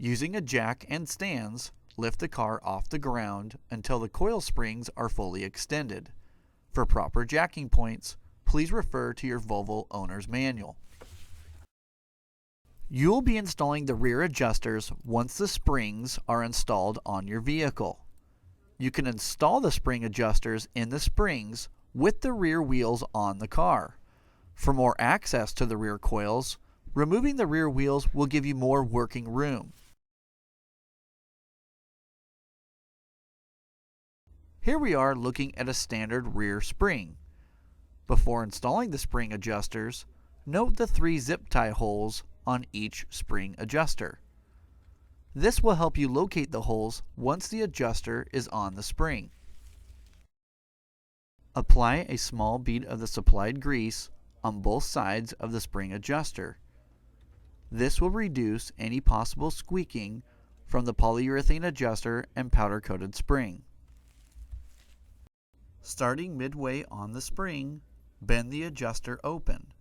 Using a jack and stands, lift the car off the ground until the coil springs are fully extended. For proper jacking points, please refer to your Volvo owner's manual. You will be installing the rear adjusters once the springs are installed on your vehicle. You can install the spring adjusters in the springs with the rear wheels on the car. For more access to the rear coils, removing the rear wheels will give you more working room. Here we are looking at a standard rear spring. Before installing the spring adjusters, note the 3 zip tie holes on each spring adjuster. This will help you locate the holes once the adjuster is on the spring. Apply a small bead of the supplied grease on both sides of the spring adjuster. This will reduce any possible squeaking from the polyurethane adjuster and powder-coated spring. Starting midway on the spring, bend the adjuster open.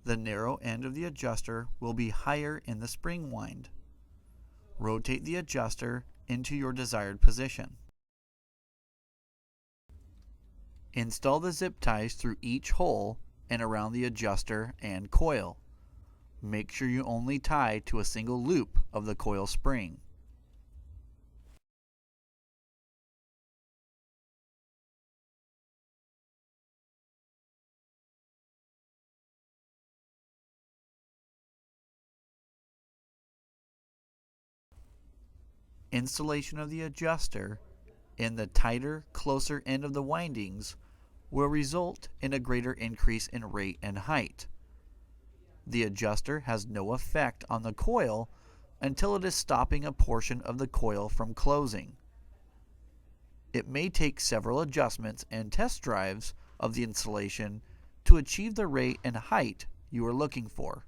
The narrow end of the adjuster will be higher in the spring wind. Rotate the adjuster into your desired position. Install the zip ties through each hole and around the adjuster and coil. Make sure you only tie to a single loop of the coil spring. Installation of the adjuster in the tighter, closer end of the windings will result in a greater increase in rate and height. The adjuster has no effect on the coil until it is stopping a portion of the coil from closing. It may take several adjustments and test drives of the installation to achieve the rate and height you are looking for.